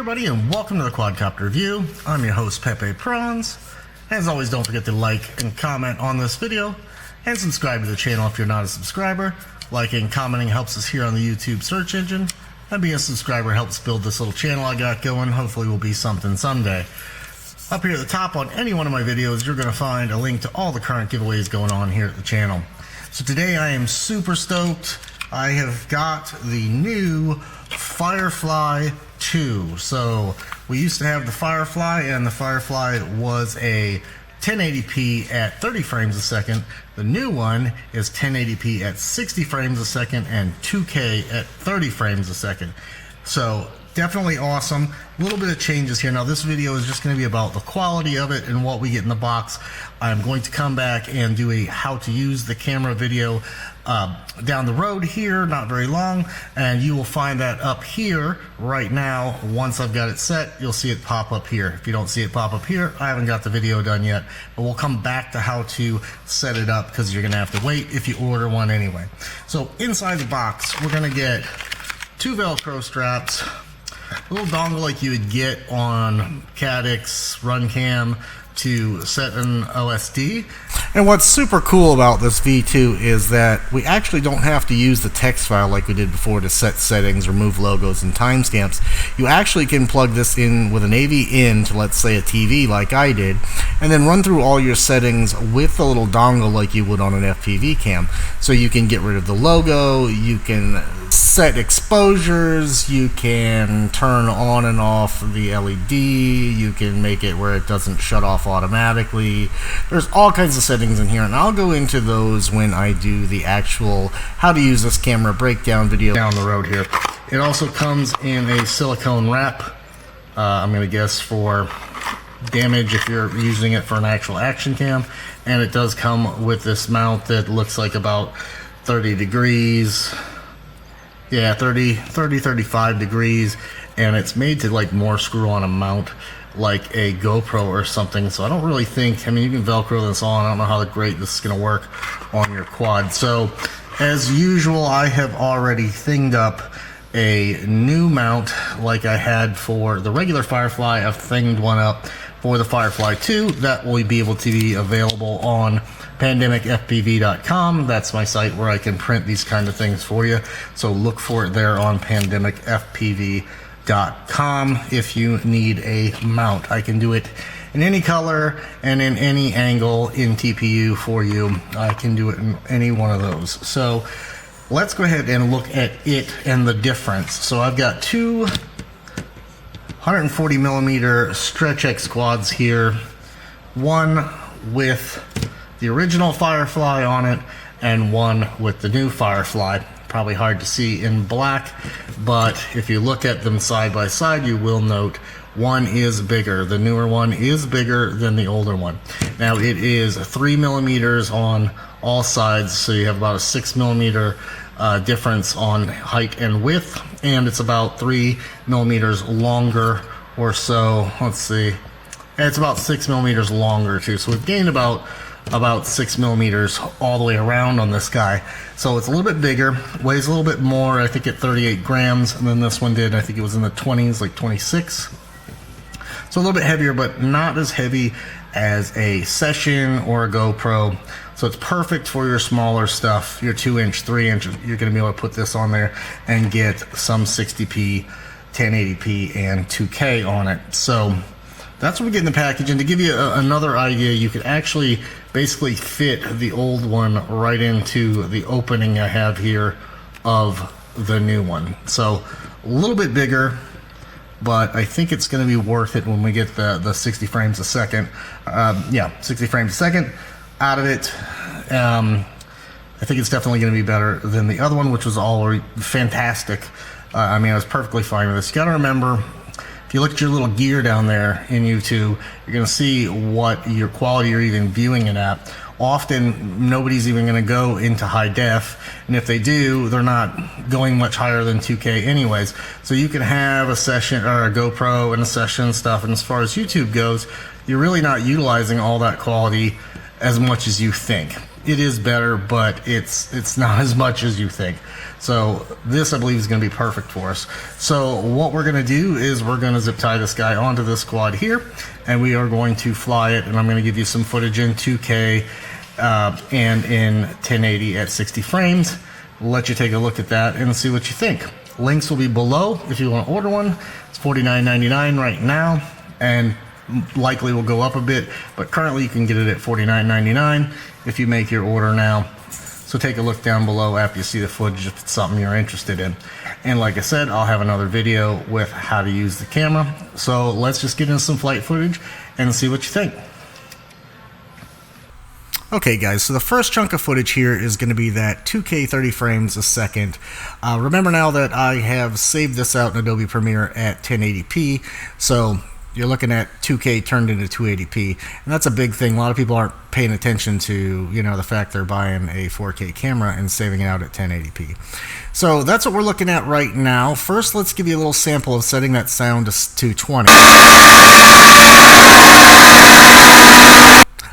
everybody, and welcome to the Quadcopter Review. I'm your host, Pepe Prawns. As always, don't forget to like and comment on this video, and subscribe to the channel if you're not a subscriber. Liking and commenting helps us here on the YouTube search engine, and being a subscriber helps build this little channel I got going. Hopefully we'll be something someday. Up here at the top on any one of my videos, you're going to find a link to all the current giveaways going on here at the channel. So today I am super stoked. I have got the new Firefly 2. So we used to have the Firefly, and the Firefly was a 1080p at 30 frames a second. The new one is 1080p at 60 frames a second and 2K at 30 frames a second. So definitely awesome. A little bit of changes here. Now this video is just going to be about the quality of it and what we get in the box. I'm going to come back and do a how to use the camera video down the road here, not very long, and you will find that up here right now. Once I've got it set, you'll see it pop up here. If you don't see it pop up here, I haven't got the video done yet, but we'll come back to how to set it up because you're gonna have to wait if you order one anyway. So inside the box, we're gonna get two Velcro straps, a little dongle like you would get on Cadix, Runcam to set an OSD. And what's super cool about this V2 is that we actually don't have to use the text file like we did before to set settings, remove logos and timestamps. You actually can plug this in with an AV in to, let's say, a TV like I did, and then run through all your settings with the little dongle like you would on an FPV cam. So you can get rid of the logo, you can set exposures, you can turn on and off the LED, you can make it where it doesn't shut off automatically. There's all kinds of settings in here, and I'll go into those when I do the actual how to use this camera breakdown video down the road here. It also comes in a silicone wrap, I'm going to guess for damage if you're using it for an actual action cam, and it does come with this mount that looks like about 30 degrees. Yeah, 35 degrees, and it's made to like more screw on a mount like a GoPro or something. So I don't really think, I mean, you can Velcro this on. I don't know how great this is going to work on your quad. So as usual, I have already thinged up a new mount like I had for the regular Firefly. I've thinged one up for the Firefly 2 that will be able to be available on pandemicfpv.com. That's my site where I can print these kind of things for you. So look for it there on pandemicfpv.com if you need a mount. I can do it in any color and in any angle in TPU for you. I can do it in any one of those. So let's go ahead and look at it and the difference. So I've got two 140 millimeter Stretch X quads here, one with the original Firefly on it and one with the new Firefly. Probably hard to see in black, but if you look at them side by side, you will note one is bigger. The newer one is bigger than the older one. Now it is 3 millimeters on all sides, so you have about a 6 millimeter difference on height and width, and it's about 3 millimeters longer or so. Let's see, and it's about 6 millimeters longer too, so we've gained about 6 millimeters all the way around on this guy. So it's a little bit bigger, weighs a little bit more, I think at 38 grams, and then this one did, I think it was in the 20s, like 26. So a little bit heavier, but not as heavy as a Session or a GoPro. So it's perfect for your smaller stuff, your 2-inch, 3-inch. You're going to be able to put this on there and get some 60p, 1080p, and 2K on it. So that's what we get in the package. And to give you another idea, you could actually basically fit the old one right into the opening I have here of the new one. So a little bit bigger, but I think it's going to be worth it when we get the 60 frames a second. Yeah, 60 frames a second out of it. I think it's definitely going to be better than the other one, which was already fantastic. I mean, I was perfectly fine with this. You got to remember, you look at your little gear down there in YouTube, you're going to see what your quality you're even viewing it at. Often nobody's even going to go into high def, and if they do, they're not going much higher than 2K anyways. So you can have a Session or a GoPro and a Session stuff, and as far as YouTube goes, you're really not utilizing all that quality as much as you think. it is better, but it's not as much as you think. So this, I believe, is going to be perfect for us. So what we're going to do is we're going to zip tie this guy onto this quad here, and we are going to fly it, and I'm going to give you some footage in 2K and in 1080 at 60 frames. Let you take a look at that and see what you think. Links will be below if you want to order one. It's $49.99 right now, and likely will go up a bit, but currently you can get it at $49.99 if you make your order now. So take a look down below after you see the footage if it's something you're interested in. And like I said, I'll have another video with how to use the camera. So let's just get into some flight footage and see what you think. Okay guys, so the first chunk of footage here is going to be that 2K 30 frames a second. Remember now that I have saved this out in Adobe Premiere at 1080p, so you're looking at 2K turned into 280p, and that's a big thing. A lot of people aren't paying attention to, you know, the fact they're buying a 4K camera and saving it out at 1080p. So that's what we're looking at right now. First, let's give you a little sample of setting that sound to 220.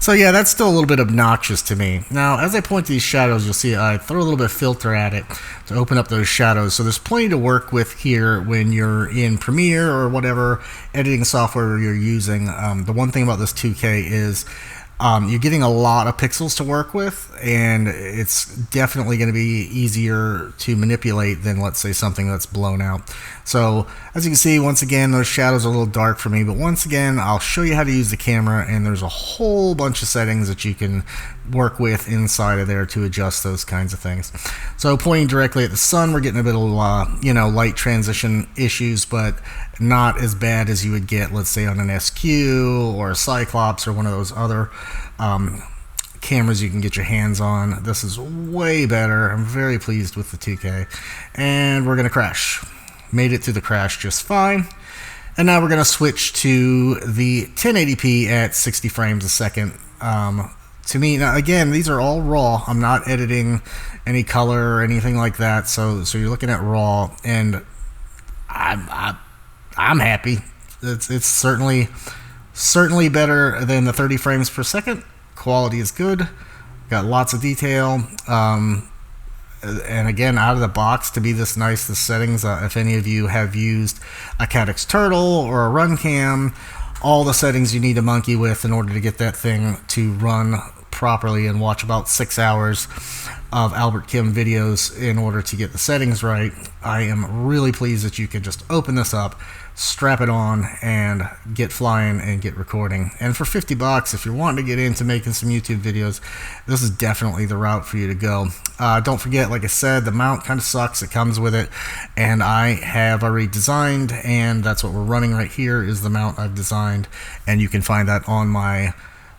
So yeah, that's still a little bit obnoxious to me. Now, as I point to these shadows, you'll see I throw a little bit of filter at it to open up those shadows. So there's plenty to work with here when you're in Premiere or whatever editing software you're using. The one thing about this 2K is you're getting a lot of pixels to work with, and it's definitely going to be easier to manipulate than, let's say, something that's blown out. So as you can see, once again, those shadows are a little dark for me, but once again, I'll show you how to use the camera, and there's a whole bunch of settings that you can work with inside of there to adjust those kinds of things. So pointing directly at the sun, we're getting a bit of you know, light transition issues, but not as bad as you would get, let's say, on an SQ or a Cyclops or one of those other cameras you can get your hands on. This is way better. I'm very pleased with the 2K. And we're going to crash. Made it through the crash just fine. And now we're going to switch to the 1080p at 60 frames a second. To me, now again, these are all raw. I'm not editing any color or anything like that. So you're looking at raw, and I'm happy. It's certainly better than the 30 frames per second. Quality is good. Got lots of detail. And again, out of the box to be this nice, the settings, if any of you have used a Cadix Turtle or a Runcam, all the settings you need to monkey with in order to get that thing to run properly and watch about 6 hours of Albert Kim videos in order to get the settings right. I am really pleased that you can just open this up, strap it on, and get flying and get recording. And for 50 bucks, if you're wanting to get into making some YouTube videos, this is definitely the route for you to go. Don't forget, like I said, the mount kind of sucks. It comes with it, and I have already designed, and that's what we're running right here is the mount I've designed, and you can find that on my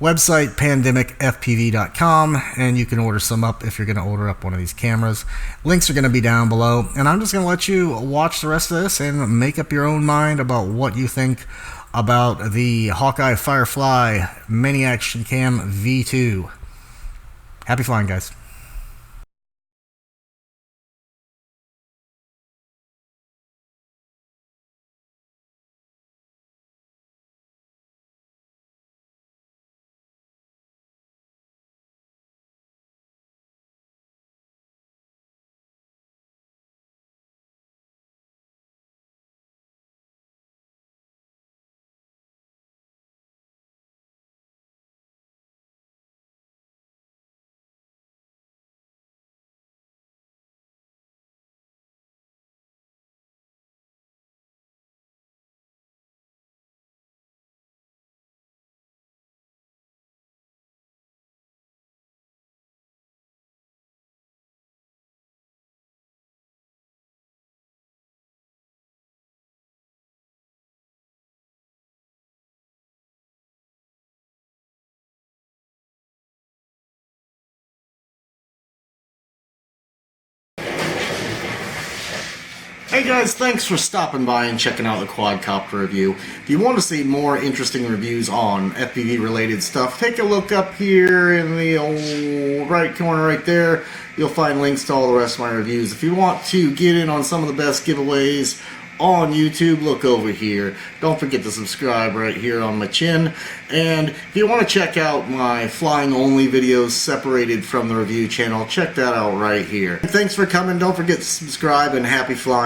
website, pandemicfpv.com, and you can order some up if you're going to order up one of these cameras. Links are going to be down below, and I'm just going to let you watch the rest of this and make up your own mind about what you think about the Hawkeye Firefly Mini Action Cam V2. Happy flying, guys. Hey guys, thanks for stopping by and checking out the Quadcopter review. If you want to see more interesting reviews on FPV related stuff, take a look up here in the old right corner right there. You'll find links to all the rest of my reviews. If you want to get in on some of the best giveaways on YouTube, look over here. Don't forget to subscribe right here on my chin. And if you want to check out my flying only videos separated from the review channel, check that out right here. Thanks for coming. Don't forget to subscribe, and happy flying.